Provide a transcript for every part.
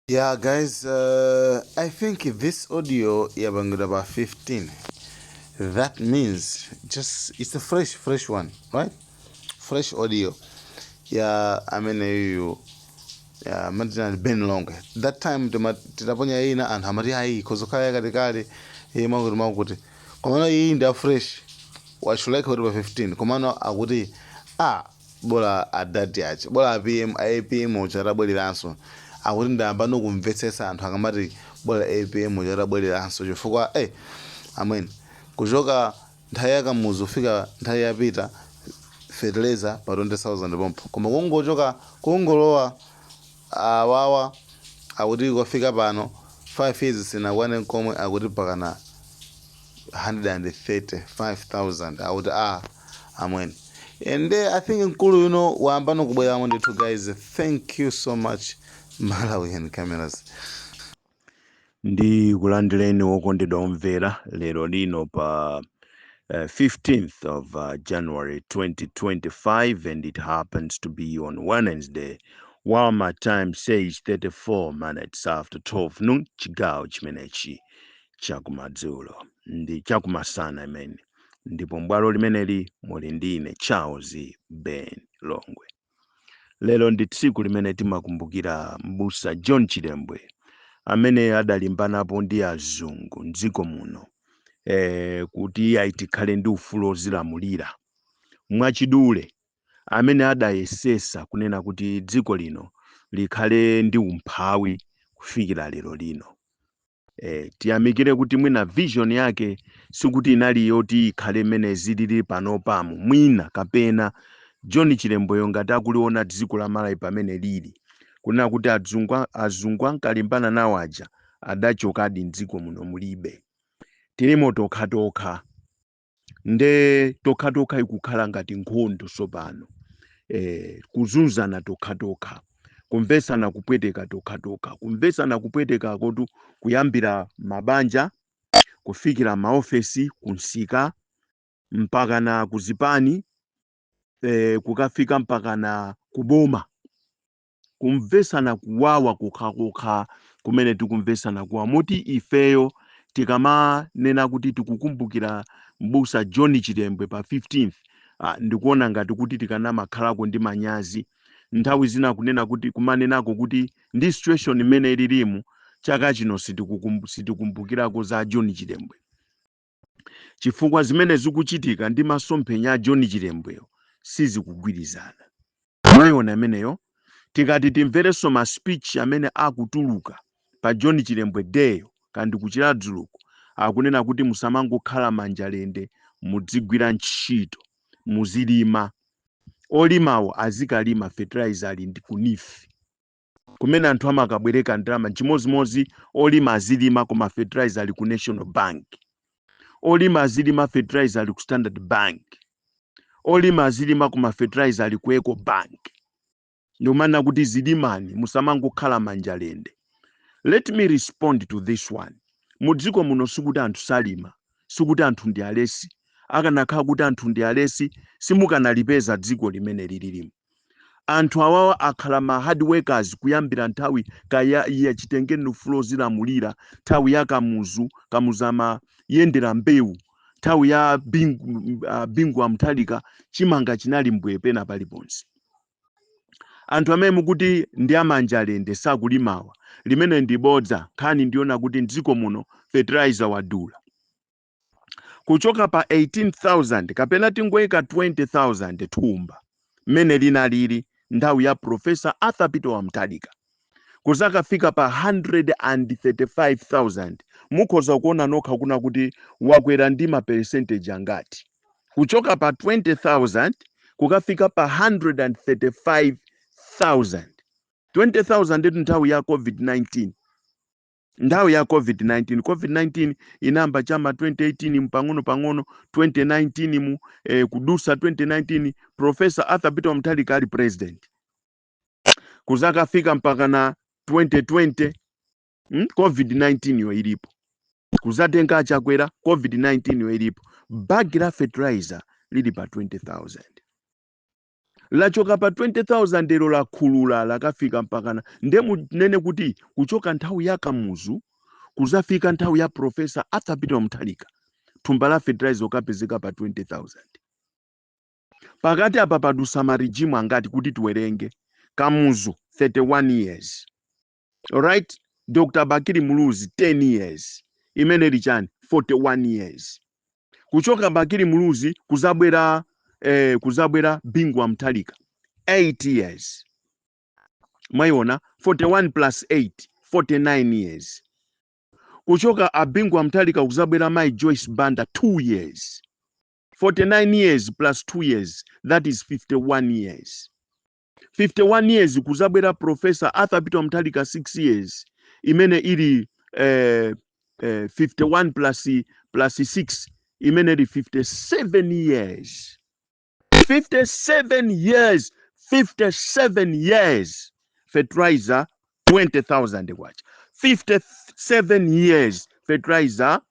Yeah, guys, I think this audio yabangaba 15. That means just it's a fresh one, right? Fresh audio. Yeah, I mean you. Yeah, madina ben long. That time titaponya hii na anhamari hai kozokaya katikali hii mangu kuti. Komano hii nda fresh. Wa shulai kwa 15. Komano akuti bola adati achi. Bola APM uchara boli lanso. Akuti ndamba nokumvetsetsa anthu akamati bola APM uchara boli lanso chifukwa amen kuchoka nthawi yakamuzi kufika nthawi yapita fertilizer pa 20,000 pompo koma kungochoka kungolowa awawa akuti kwafika pano 5 years sinakwane komwe akuti pakana 135,000 akuti amweni and I think nkulu wamba nokubweramo ndithu guys. Thank you so much Malawian cameras. Ndi kulandireni wokondedwa omvera lero lino pa 15th of January 2025, and it happens to be on Wednesday, while my time says 34 minutes after 12 noon, chigawo chimenechi chakumadzulo ndi chakumasana imene ndipo mbwalo limeneli muli ndine Charles Ben Longwe. Lero ndi tsiku limene timakumbukira m'busa John Chilembwe amene adalimbanapo ndi azungu mdziko muno kuti tikhale ndi ufulu ozilamulira mwachidule, amene adayesesa kunena kuti dziko lino likhale ndi umphawi kufikira lero lino. Tiyamikire kuti mwina vision yake sikuti inali yoti ikhale mmene zilili panopamu, mwina kapena John Chilembweyo ngati akuliona dziko la Malawi pamene lili kunena kuti azungu ankalimbana nawo aja adachokadi mdziko muno mulibe. Tilimo tokha nde tokha ikukhala ngati nkhondo sopano, kuzunzana tokha, kumvesana kupweteka tokha, kumvesana kupweteka kotu kuyambira mabanja kufikira maofesi kunsika mpaka na kuzipani, kukafika mpaka na kuboma. Kumvesana kuwawa kukha kumene tikumvesana kuwa moti ifeyo tikama nena kuti tikukumbukira m'busa John Chilembwe pa 15th, ndikuona ngati kuti tikanamakhalako ndi manyazi nthawi zina kunena kuti kumanenako kuti ndi situation imene ililimu chaka chino sitikumbukirako za John Chilembwe chifukwa zimene zikuchitika ndi masomphenya a John Chilembweyo sizikugwirizana. Mwayiona ameneyo tikati timverenso ma speech amene akutuluka pa John Chilembwe Day kandi kuchira dzuluko akunena kuti musamangokhala manjalende, mudzigwira ntchito, muzilima. Olimawo azikalima fertilizer ali ndi kunifi kumene anthu amakabwereka ndalama chimozimozi. Olima azilima koma fertilizer ali ku National Bank, olima azilima fertilizer ali ku Standard Bank, olima azilima koma fertilizer ali ku Eco Bank. Ndomana kuti zilimani musamangokhala manjalende. Let me respond to this one. Mudziko muno sikuti anthu salima, sikuti anthu ndi alesi. Akanakhala kuti anthu ndi alesi simukanalipeza dziko limene lililimu. Anthu awawa akhala ma hard workers kuyambira nthawi kaya chitengeni ufulu ozilamulira, nthawi ya kamuzama yendera mbewu, nthawi ya bingu amthalika chimanga chinali mbwepena paliponse. Anthu amene mukuti ndi amanjalende sakulimawa limene ndibodza. Nkhani ndiona kuti mdziko muno fertilizer wadula kuchoka pa 18,000 kapena tingoyika 20,000 thumba mmene linalili nthawi ya Professor Arthur Peter Wamtalika kuzakafika pa 135,000. mukhoza kuona nokha kuna kuti wakwera ndi ma percentage angati kuchoka pa 20,000 kukafika pa 135,000. 20,000 ndi nthawi ya COVID-19. Nthawi ya COVID-19 inamba chama 2018 mpang'ono 2019 mu kudusa 2019 Professor Arthur Peter Wamtalika ali president. Kuzakafika mpaka na 2020 COVID-19 yo ilipo. Kuzatenga chakwera COVID-19 yo ilipo. Bagi la fertilizer lili pa 20,000. lachoka pa 20,000 lero lakhulula lakafika mpakana nde munene kuti kuchoka nthawi ya Kamuzu kuzafika nthawi ya Profesa Arthur Peter Mutharika thumba la fertilizer ukapezeka pa 20,000. Pakati apa padusa marijimu angati kuti tiwerenge. Kamuzu 31 years. Alright? Dr. Bakiri Muluzi 10 years. Imene lichani 41 years. Kuchoka Bakiri Muluzi kuzabwera Bingwa Mutharika 8 years. Mayona 41 plus 8 49 years. Kuchoka Abingwa Mutharika kuzabwera Mai Joyce Banda 2 years. 49 years plus 2 years, that is 51 years. 51 years kuzabwera Professor Arthur Peter Mutharika 6 years. Imene ili 51 plus 6 imene ili 57 years. 57 years. 57 years. Fertilizer 20,000 watch. 57 years. Fertilizer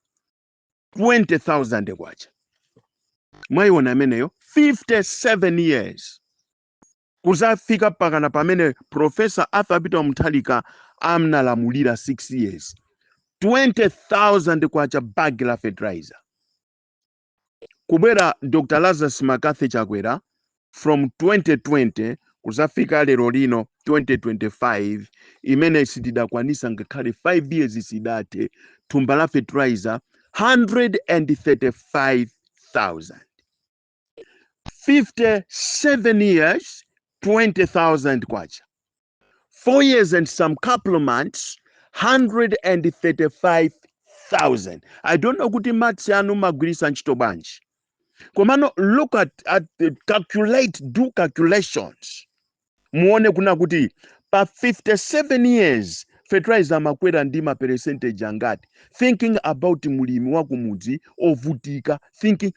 20,000 watch. Mwaiona ameneyo 57 years. Kuzafika pakana pamene Professor Arthur Peter Mutharika amnalamulira 6 years. 20,000 kwacha bagi la fertilizer. Kubwera Dr. Lazarus Makathi Chakwera from 2020 kuzafika lero lino 2025 imene sitidakwanisa ngakhale 5 years isidate thumba la fertilizer 135,000. 57 years 20,000 kwacha. 4 years and some couple of months 135,000. I don't know kuti maths anu magwirisa ntchito banji. Komano look at do calculations. Muone kuna kuti pa 57 years fertilizer makwera ndima percentage angati. Thinking about mulimi wa kumudzi ovutika, thinking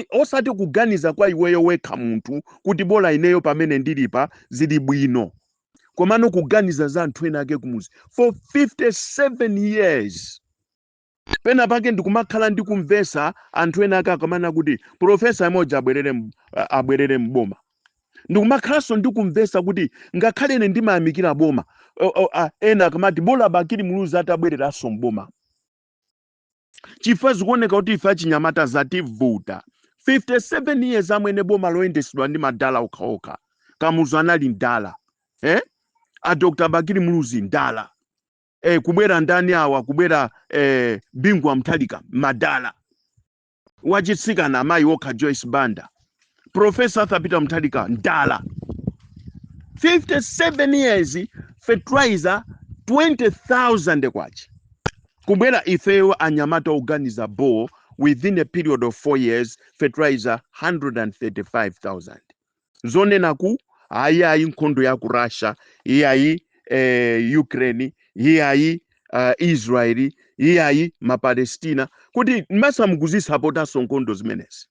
osati kuganiza kwa iweyo wekha muntu kuti bola ineyo pamene ndilipa zili bwino. Komano kuganiza za anthu ena ake kumudzi for 57 years. Pena pake ndikumakhala ndikumvesa anthu ena ake akamana kuti Professor moja abwerere mboma. Ndikumakhalanso ndikumvesa kuti ngakhale ine ndimayamikira boma ena akamati bola Bakiri Muluzi atabwereranso mboma. Chifukwa zikuoneka kuti ife achinyamata zativuta. 57 years amwene boma loyendesedwa ndi madala okhaokha. Kamuzu anali ndala. A Dr. Bakiri Muluzi ndala. Kubwera ndani awa kubwera Bingwa Mutharika madala. Wachitsikana amayi okha Joyce Banda. Professor Arthur Peter Mutharika ndala. 57 years fertilizer 20,000 kwacha. Kubwera ifeyo anyamata organiza bo within a period of 4 years fertilizer 135,000. Zone naku ayayi nkhondo ya ku Russia, iyayi Ukraine, iyayi Israeli, iyayi Palestina kuti masamuguzisa sapota nkhondo zimenezi.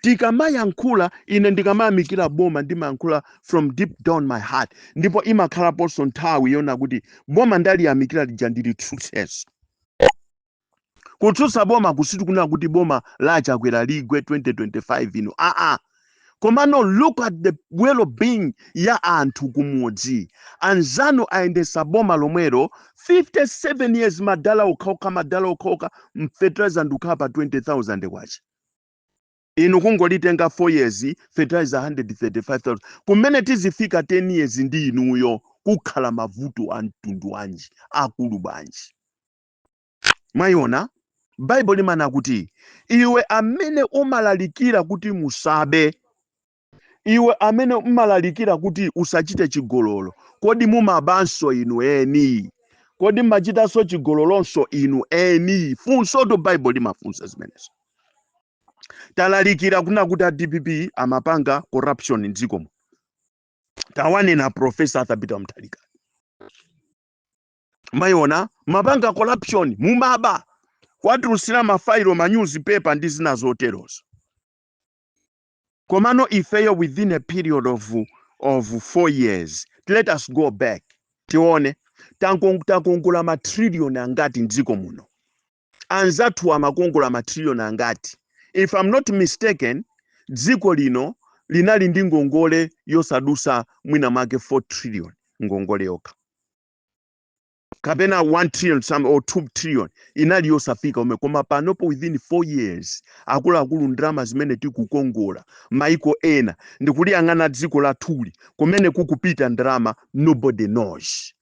Tikamayankhula ine ndikamayamikira boma ndimayankhula from deep down my heart. Ndipo imakhala ponso nthawi yona kuti boma ndaliyamikira lija ndili success. Kutsutsa boma kusitu kuna kuti boma la Chakwera ligwe 2025 ino. Komano look at the well-being ya anthu kumudzi. Anzano aendesa boma lomwero 57 years madala okhaokha fertilizer ndukapa 20,000 kwacha. Inu kungolitenga 4 years fertilizer 135,000. Kumene tizifika 10 years ndi inuyo kukhala mavuto antundu wanji akulu banji. Mayona Bible limana kuti iwe amene umalalikira kuti musabe, iwe amene umalalikira kuti usachite chigololo, kodi mumabanso inu eni? Kodi machitanso chigololonso inu eni? Funso to Bible limafunsa zimenezo. Talalikira kuna kuti DPP amapanga corruption mdziko mu. Tawane na Professor Arthur Peter Mutharika. Mayona mapanga corruption mumaba. Kwatulusira mafailo ma newspaper ndi zina zoterozo. Komano ifeyo within a period of 4 years. Let us go back. Tione takongola matrillion angati mdziko muno. Anzatu amakongola matrillion angati. If I'm not mistaken, dziko lino linali ndi ngongole yosadusa mwina make 4 trillion ngongole yoka. Kapena 1 trillion or 2 trillion inali yosafika koma panopo within 4 years akuluakulu ndrama zimene tikukongola maiko ena ndikuliyang'ana dziko la thuli kumene kukupita ndrama nobody knows.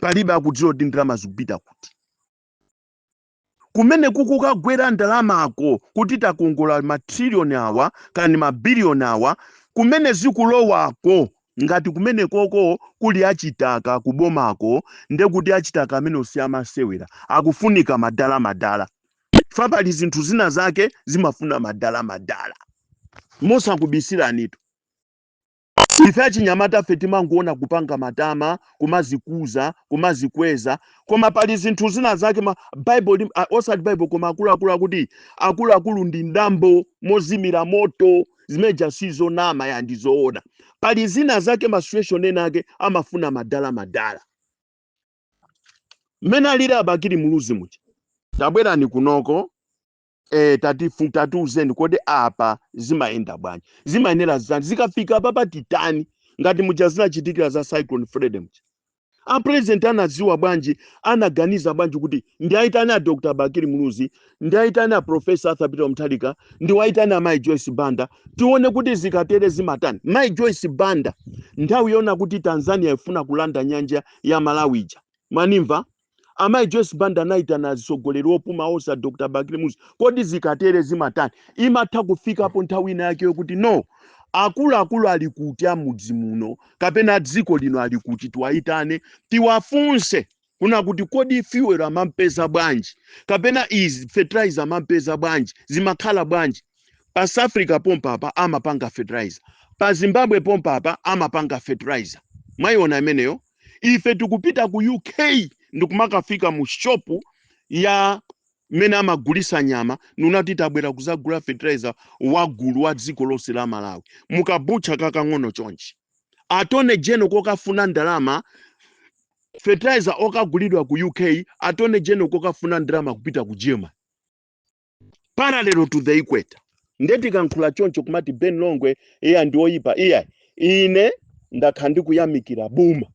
Palibe akudziwa kuti ndrama zikupita kuti. Kumene kukukagwera ndalama ako kuti takongola matrillion awa kani mabiliyoni awa kumene zikulowako ngati kumene koko kuli achitaka kubomako ndekuti achitaka amene osiyamasewera akufunika madala fapali zinthu zina zake zimafuna madala mosakubisiranitu. Ife achinyamata fe timangoona kupanga matama kumazikuza kumazikweza koma pali zinthu zina zake Bible osati Bible koma akuluakulu akuti akuluakulu ndi ndambo mozimira moto zimeja sizonama ya ndizoona. Pali zina zake situation enake amafuna madala. Mena lira abakiri muluzi muchi tabwera ni kunoko tatiuzeni kodi apa zimaenda bwanji zimayenera zani zikafika papa titani ngati muja zinachitikira za Cyclone Freddy. A president anaziwa bwanji anaganiza bwanji kuti ndiaitana Dr. Bakiri Muluzi ndiaitana Professor Arthur Peter Mutharika ndiwaitana Mai Joyce Banda tione kuti zikatere zimatani. Mai Joyce Banda nthawi yona kuti Tanzania ifuna kulanda nyanja ya Malawija manimva Mai Joyce Banda naitana zisogoleri opuma osa Dr. Bakiri Muluzi kodi zikatere zimatani. Imatha kufika hapo nthawi ina yake yokuti no akuluakulu ali kuti amudzi muno kapena dziko lino ali kuti tiwaitane tiwafunse kuna kuti kodi fuel amampeza bwanji kapena is fertilizer amampeza bwanji zimakhala bwanji. Pa South Africa pompapa amapanga fertilizer, pa Zimbabwe pompapa amapanga fertilizer. Mwayiona imeneyo. Ife tikupita ku UK ndikumakafika mu shopu ya mena amagulisa nyama nunati tabwera kuzagula fertilizer wagulu wa dziko lonse la Malawi mukabucha kakang'ono chonchi. Atone General kokafuna ndalama fertilizer okagulidwa ku UK Atone General kokafuna ndalama kupita ku Germany parallel to the equator. Ndeti kankhula choncho kumati Ben Longwe ndioyipa ine ndakhandi kuyamikira boma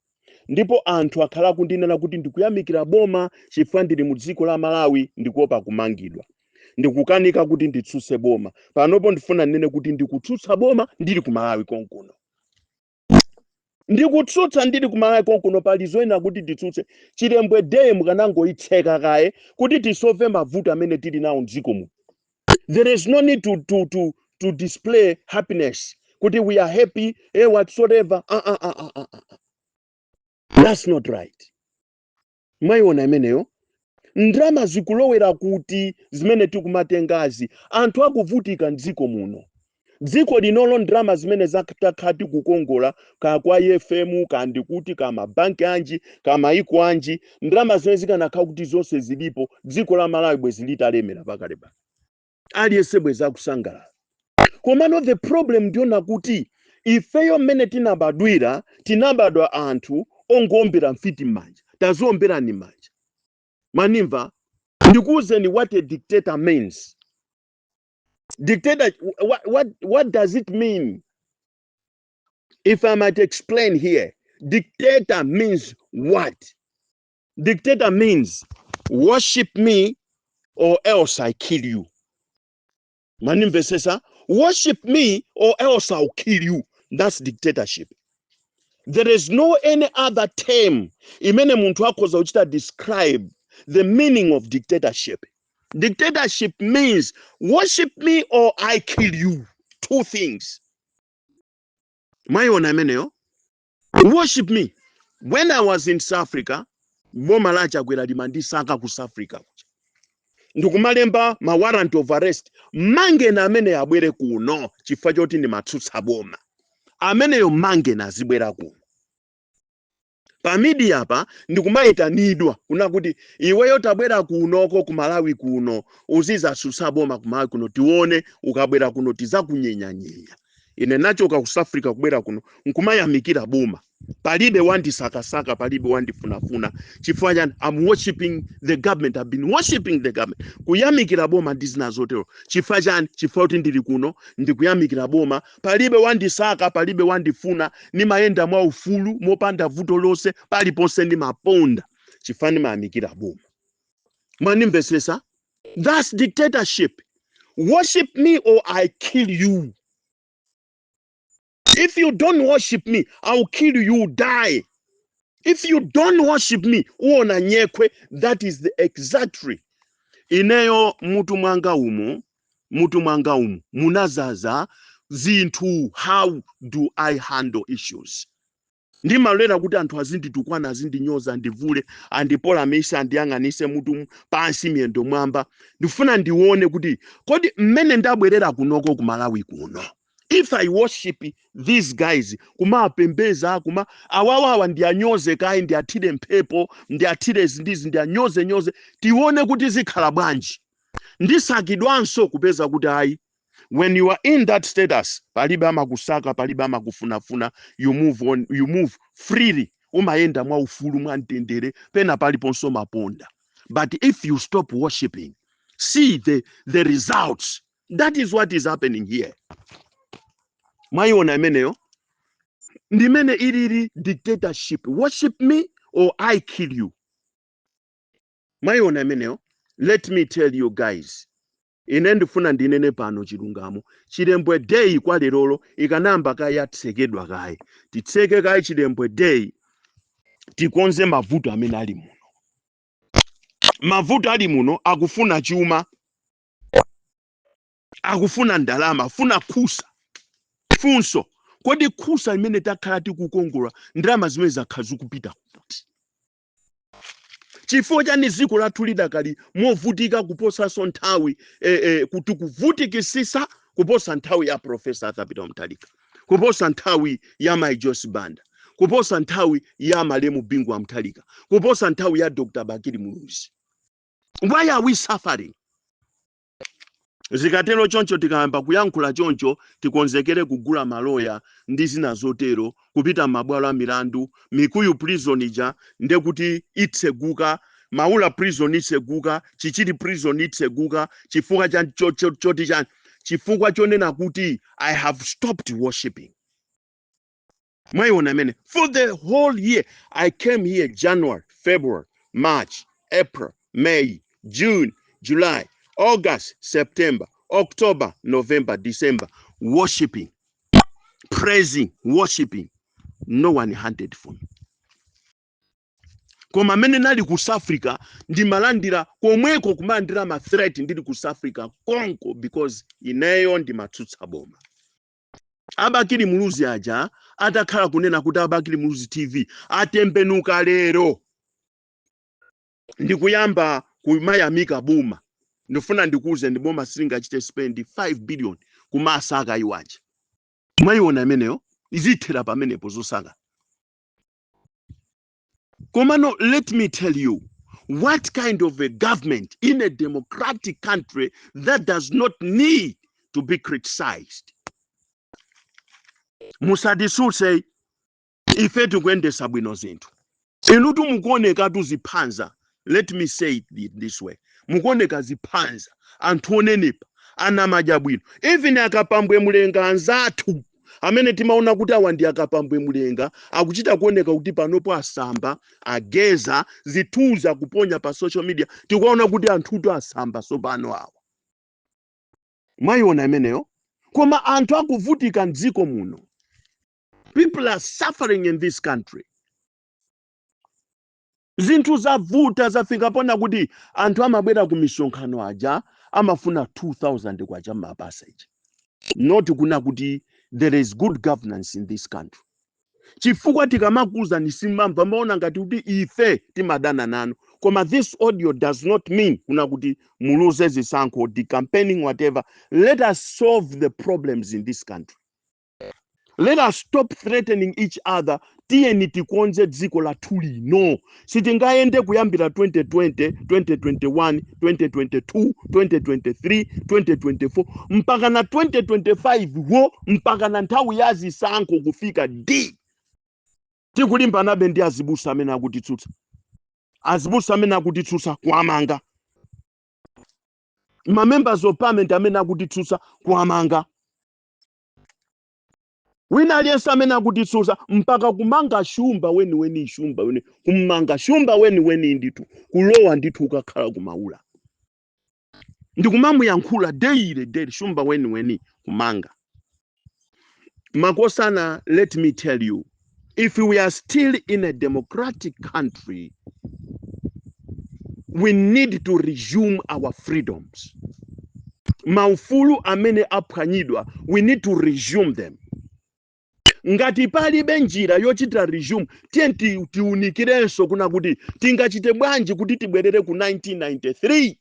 ndipo anthu akhala kundinena kuti ndikuyamikira boma chifukwa ndili mu dziko la Malawi ndikuopa kumangidwa ndikukanika kuti nditsutse boma. Panopo ndifuna nene kuti ndikutsutsa boma ndili ku Malawi konkuno. Ndikutsutsa ndili ku Malawi konkuno pali zoyena kuti nditsutse chilembwe deye mukanangoitseka kaye kuti tisove mavuto amene tili nawo mdziko mu. There is no need to display happiness kuti we are happy whatsoever. That's not right. Mwayiona imeneyo. Ndrama zikulowera kuti zimene tikumatengazi anthu akuvutika mdziko muno. Dziko linolo ndrama zimene zakati kukongola ka kwa FM kandi kuti kama banki anji kama iko anji ndrama zimene zikanakhala kuti zonse zilipo dziko la Malawi bwezi litalemera pakaleba aliyese bwezi akusangalala. Komano the problem ndiona kuti ifeyo mmene tinabadwa anthu ongombera mfiti manja taziombera ni manja manimva. Ndikuuzeni what a dictator means. Dictator, what does it mean? If I might explain here, dictator means what? Dictator means worship me or else I kill you. Manimve sesa, worship me or else I'll kill you. That's dictatorship. There is no any other term imene muntu akoza uchita describe the meaning of dictatorship. Dictatorship means worship me or I kill you. Two things. Mwayiona imeneyo. Worship me. When I was in South Africa, boma lacha kwera limandisaka ku South Africa. Ndikumalemba ma warrant of arrest mange na amene yabwere kuno chifukwa choti ndi matsutsa boma. Ameneyo mange na zibwera kuno. Pa media pa ndikumayitanidwa kuna kuti iweyo tabwera kunoko ku Malawi kuno uziza tsutsa boma ku Malawi kuno tione ukabwera kuno tizakunyenya. Ine nachoka ku South Africa kubwera kuno nkumayamikira boma Palibe wandi saka, palibe wandi funafuna. Chifukwa chani, I'm worshiping the government. I've been worshiping the government. Kuyamikira boma ndizina zotero. Chifukwa chani, chifukwa kuti ndili kuno, ndikuyamikira boma. Palibe wandi saka, palibe wandi funa. Nimayenda mwa ufulu, mopanda vuto lose, paliponse ndi maponda. Chifukwa nimayamikira boma. Mwanimvesesa? That's dictatorship. Worship me or I kill you. If you don't worship me, I'll kill you, die. If you don't worship me, uona nyekwe, that is the exactly. Ineyo mutu mwanga umu, munazaza zinthu, how do I handle issues? Ndimalera kuti anthu azinditukwana, azindinyoza, andivule, andipola mesa, andiyang'anise mutu pansi miyendo mwamba. Ndifuna ndione kuti kodi mmene ndabwerera kunoko ku Malawi kuno. If I worship these guys, kumapembeza, awawawa ndiyanyoze kai, ndiyathire mphepo, ndiyathire zindizi, ndiyanyoze, tione kuti zikhala bwanji. Ndisakidwanso kupeza kuti ayi. When you are in that status, palibe amakusaka, palibe amakufunafuna, you move on, you move freely. Umayenda mwa ufulu mwa mtendere, pena paliponso maponda. But if you stop worshiping, see the results. That is what is happening here. Mwayiona imeneyo? Ndimene ilili dictatorship. Worship me or I kill you. Mwayiona imeneyo? Let me tell you guys. Ine ndifuna ndinene pano chilungamo. Chilembwe day kwa lerolo ikanamba kaya tsekedwa kai. Titseke kai chilembwe day tikonze mavuto amene ali muno. Mavuto ali muno akufuna chuma. Akufuna ndalama, afuna kusa. Funso, kodi kusa imene takhala tikukongola ndalama zimene zakhala zikupita kuti. Chifukwa chani dziko lathu lidakali movutika kuposanso nthawi kuti kuvutikisisa kuposa nthawi ya Professor Arthur Peter Mutharika, kuposa nthawi ya Mai Joyce Banda, kuposa nthawi ya Malemu Bingwa Mutharika, kuposa nthawi ya Dr. Bakili Muluzi. Why are we suffering? Zikatero choncho tikayamba kuyankhula choncho tikonzekere kugula maloya ndi zina zotero kupita mabwalo a milandu. Mikuyu prison ija ndekuti itseguka, Maula prison itseguka, Chichiri prison itseguka, chifukwa choti chani, chifukwa chonena kuti I have stopped worshiping. Mwayiona amene, for the whole year I came here January, February, March, April, May, June, July, August, September, October, November, December, worshiping, praising, worshiping. No one hunted for me. Koma mene nali ku South Africa, ndimalandira komweko kumandira ma threat ndili ku South Africa konko because ineyo ndimatsutsa boma. Abakili Muluzi aja atakhala kunena kuti Abakili Muluzi TV atembenuka lero. Ndikuyamba kumayamika boma. Ndifuna ndikuze ndiboma silingachite spend 5 billion kumasaka iwaje. Mwayiona imeneyo izithera pamenepo zosaka. Komano, let me tell you, what kind of a government in a democratic country that does not need to be criticized? Musadisu say, ife tukwendesa bwino zinthu. Inutu mukuoneka tuzipanza. Let me say it this way. Mukuoneka zipanza. Antuonenepa. Anamaja bwino. Even akapambwe mulenga anzatu. Amene timaona kuti awa ndi akapambwe mulenga. Akuchita kuoneka kuti panopo asamba. Ageza. Zituza kuponya pa social media. Tikuona kuti anthutu asamba sopano awa. Mwayiona imeneyo? Koma anthu akuvutika mdziko muno. People are suffering in this country. Zinthu zavuta zafika pona kuti anthu amabwera ku misonkhano aja amafuna 2000 kwa chama passage. Not kuna kuti there is good governance in this country. Chifukwa tikamakuza nisimamba maona ngati kuti ife timadana nanu. Koma this audio does not mean kuna kuti muluze zisankho, the campaigning, whatever. Let us solve the problems in this country. Let us stop threatening each other. Tieni tikonze dziko la tuli. No. Sitingaende kuyambira 2020, 2021, 2022, 2023, 2024. Mpaka na 2025 wo mpaka na nthawi ya zisankho kufika D. tikulimbana ndi azibusa amene akutitsutsa. Azibusa amene akutitsutsa kuamanga. Ma members of parliament amene akutitsutsa kuamanga. Wina aliyense amene akutitsutsa mpaka kumanga shumba weni shumba weni, kumanga shumba weni nditu kulowa nditu ukakhala kumaula. Ndikumamuyankhula daily shumba weni kumanga. Makosana, let me tell you, if we are still in a democratic country, we need to resume our freedoms. Maufulu amene aphwanyidwa, we need to resume them. Ngati palibe njira yochita resume, tiunikirenso kuna kuti tingachite bwanji kuti tibwerere ku 1993.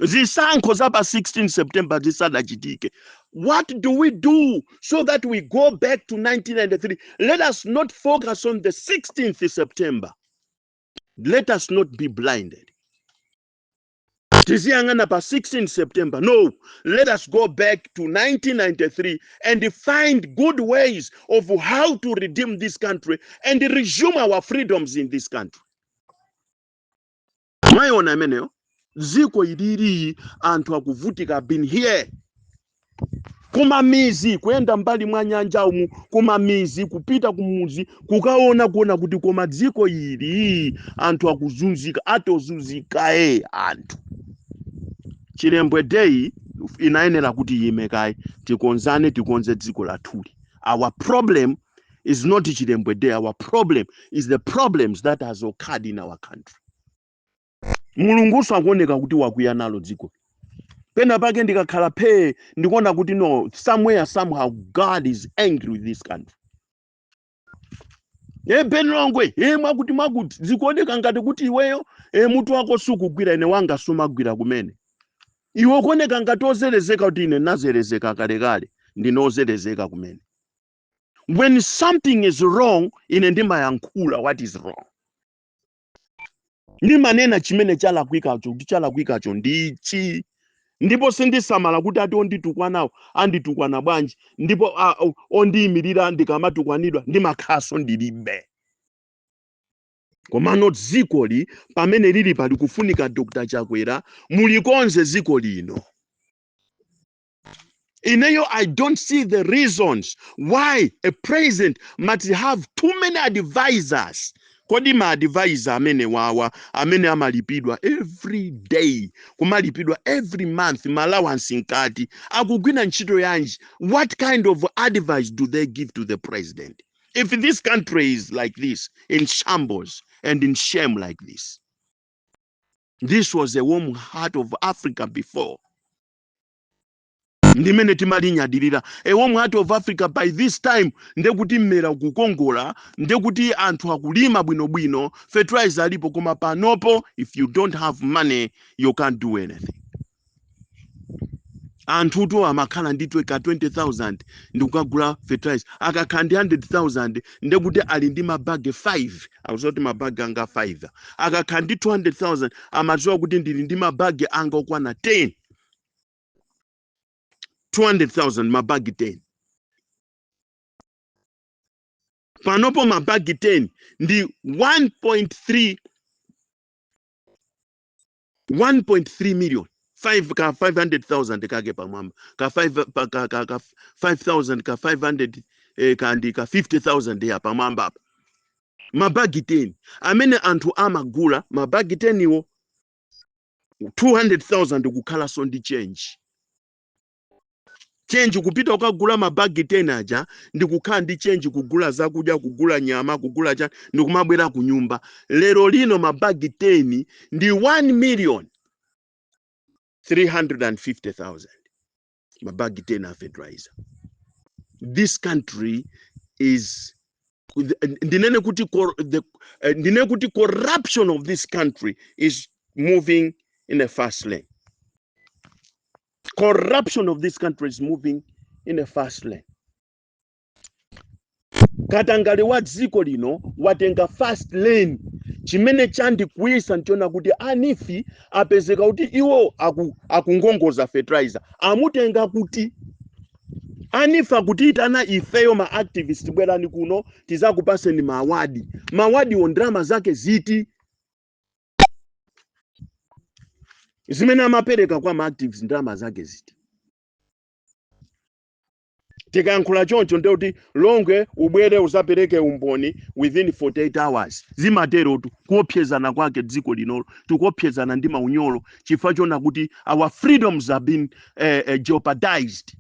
Zisankho zapa 16 September zisadachitike. What do we do so that we go back to 1993? Let us not focus on the 16th September. Let us not be blinded. Tiziyangana pa 16 September. No, let us go back to 1993 and find good ways of how to redeem this country and resume our freedoms in this country. Mwaiona imeneyo? Ziko iliri anthu akuvutika been here. Kumamizi kuyenda mbali mwa nyanja umu, kumamizi kupita kumuzi kuona kuti koma dziko ili anthu akuzunzika, atozunzika anthu. Chilembwe Day inayenera kuti yimekayi tikonze dziko lathuli. Our problem is not Chilembwe Day. Our problem is the problems that has occurred in our country. Mulunguso akuoneka kuti wakuya nalo dziko. Pena pake ndikakhala phe ndikuona kuti no, somewhere somehow God is angry with this country. Benongwe mwakuti zikuoneka ngati kuti iweyo mutu wako sukugwira ine wanga sumagwira kumene. Iwe kuoneka ngati ozelezeka kuti ine nazerezeka kalekale ndinozerezeka kumene. When something is wrong, ine ndimayankhula what is wrong. Ndimanena chimene chalakwikacho kuti chalakwikacho ndichi. Ndipo sindisamala kuti ati onditukwana anditukwana bwanji, ndipo ondiyimirira ndikamatukwanidwa ndimakhaso ndilibe. Komano dzikoli pamene lili pali kufunika Dr. Chakwera mulikonze dziko lino. Ineyo, I don't see the reasons why a president must have too many advisors. Kodi ma advisor amene wawa, amene amalipidwa every day, kumalipidwa every month, allowance nkati, akugwina ntchito yanji. What kind of advice do they give to the president? If this country is like this, in shambles and in shame like this. This was a warm heart of Africa before. Ndimene timalinyadilira. A warm heart of Africa by this time, ndekuti mmera kukongola, ndekuti anthu akulima bwino, fertilizer alipo koma panopo, if you don't have money, you can't do anything. Anthu to amakhala nditwe ka 20,000 ndikukagula fertilizer, akakhandi 100,000 ndekuti ali ndi mabage 5, akuzoti mabage anga 5. Akakhandi 200,000 amadziwa kuti ndili ndi mabage anga okwana 10. 200,000 mabagi 10. Panopo mabagi 10 ndi 1.3 million. 500,000 kage pamwamba. Ka 5,000 ka 500 kandi ka 50,000 ya pamwamba. Mabagi 10. Amene anthu amagula mabagi 10 iwo 200,000 kukhala so ndi change. Change kupita ukagula mabagi 10 aja ndikukhala ndi change kugula zakudya, kugula nyama, kugula cha ndikumabwera ku nyumba. Lero lino mabagi 10 ndi 1,350,000. Mabagi 10 a fertilizer. This country is ndinene kuti corruption of this country is moving in a fast lane. Corruption of this country is moving in a fast lane. Katangale wa dziko lino watenga fast lane. Chimene chandi kuisa ntiona kuti anifi apezeka kuti iwo akungongoza fertilizer. Amutenga kuti anifa kutiitana ifeyo ma activist bwerani kuno tizakupaseni mawadi on drama zake ziti zimene amapereka kwa ma activist drama zake ziti tikayankhula choncho ndekuti Longwe ubwere usapereke umboni within 48 hours zimatero tu kuopsezana kwake dziko linolo tikuopsezana ndi maunyolo chifukwa chona kuti our freedoms have been jeopardized.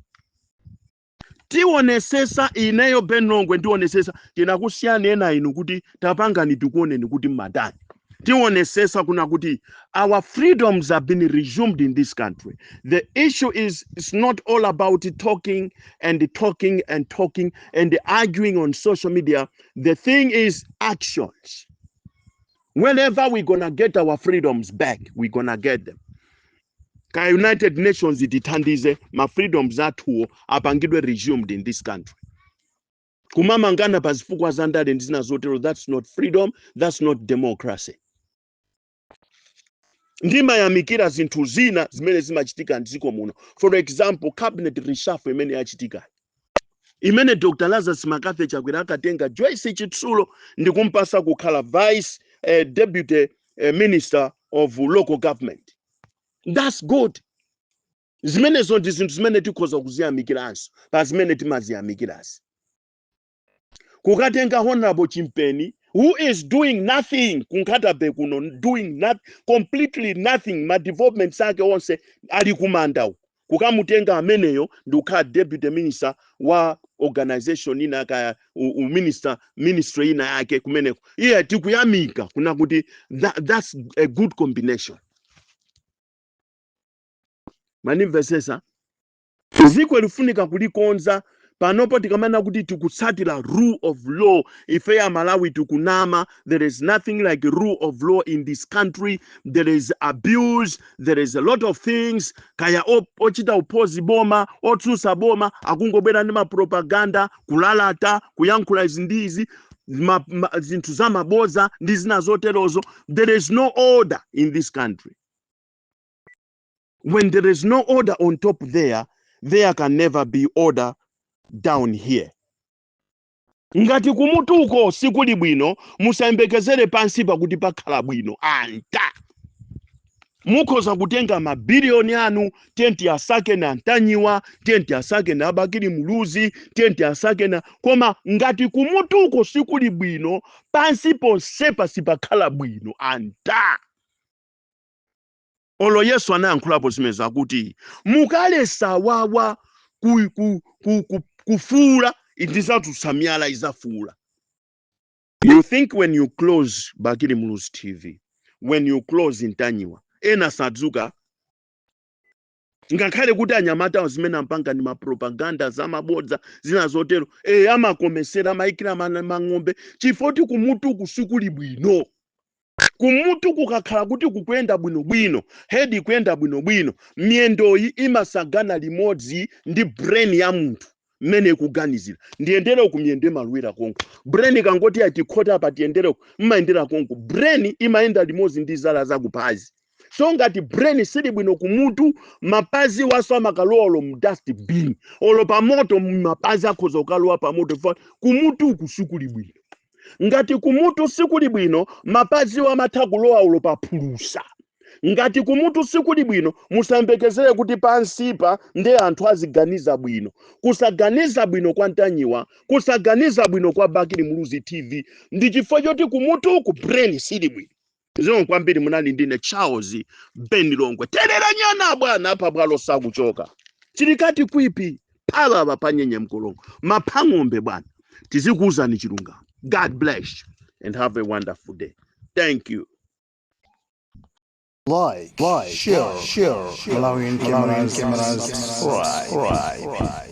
Tionesesa ineyo Ben Longwe tionesesa tinakusiyana ena inu kuti tapangani tikuoneni kuti mmadani. Tionesesa kuna kuti our freedoms have been resumed in this country. The issue is it's not all about talking and arguing on social media. The thing is actions. Whenever we're gonna get our freedoms back, we're gonna get them. Ka United Nations itithandize ma freedoms athu apangidwe resumed in this country. Kumamangana pazifukwa zandale ndizina zotero, that's not freedom, that's not democracy. Ndima ya mikira zinthu zina zimene zimachitika ndiziko muno. For example, cabinet reshuffle imene yachitika. Imene Dr. Lazarus Makafe chakwera akatenga Joyce Chitsulo ndikumpasa kukhala vice deputy minister of local government. That's good. Zimene zonti zinthu zimene tikhoza kuziyamikiranso pa zimene timaziyamikiranso. Kukatenga Honorable Chimpeni who is doing nothing kunkatabe kuno, doing completely nothing, ma development sake onse ali kumanda. Kukamutenga ameneyo ndukha deputy minister wa organization ina kaya ministry ina yake kumeneko. Yeah, tikuyamika kuna kuti that's a good combination. Manimvesesa ziko lifunika kulikonza panopo tikamana kuti tikutsatira rule of law. Ife ya Malawi tukunama, there is nothing like rule of law in this country. There is abuse, there is a lot of things. Kaya ochita upozi boma, otsusa boma, akungobera ndi ma propaganda, kulalata, kuyankhula izindizi, zinthu za maboza ndi zina zoterozo. There is no order in this country. When there is no order on top there can never be order down here. Ngati kumutuko sikuli bwino, musayembekezere pansi pakuti pakhala bwino. Anta mukhoza kutenga mabilioni anu, tenti asake na Ntanyiwa, tenti asake na Bakiri Muluzi, tenti asake na koma ngati kumutuko sikuli bwino, pansi ponsepa sipakhala bwino. Anta olo Yesu anayankhulapo zimeza kuti mukale sawawa kufula indizatu samyala izafula. You think when you close Bakiri Muluzi TV, when you close Ntanyiwa, ena sadzuka ngakhale kuti anyamata zimene mpanga ni ma propaganda za mabodza zina zotero amakomesera maikira mang'ombe chifoti kumutu kusikuli bwino. Kumutu kukakhala kuti kukwenda bwino hedi kwenda bwino miendoyi imasagana limodzi ndi brain ya munthu mmene kuganizira. Ndiyendera kumiyende malwira konko brain kangoti atikhota patiyendera mmayendera konko brain imayenda limodzi ndi zala zakupazi. So ngati brain sili bwino kumutu, mapazi waso amakalowa mu dustbin olo pa moto mapazi akhoza kukalowa pa moto. Kumutu kusikuli bwino. Ngati kumutu sikuli bwino, mapazi amatha kulowa ulo pa phulusa. Ngati kumutu sikuli bwino, musayembekezere kuti pansipa nde anthu aziganiza bwino. Kusaganiza bwino kwa Ntanyiwa, kusaganiza bwino kwa Bakiri Muluzi TV ndi chifukwa choti kumutu ku brain sili bwino. Zino kwambiri munali ndine Charles Ben Longwe. Terera nyana bwana apa bwalo sakuchoka. Chilikati kwipi pala panyenye mkolongo. Maphang'ombe bwana. Tizikuuzani chilungamo. God bless and have a wonderful day. Thank you. Like, share, Malawian Cameras, right.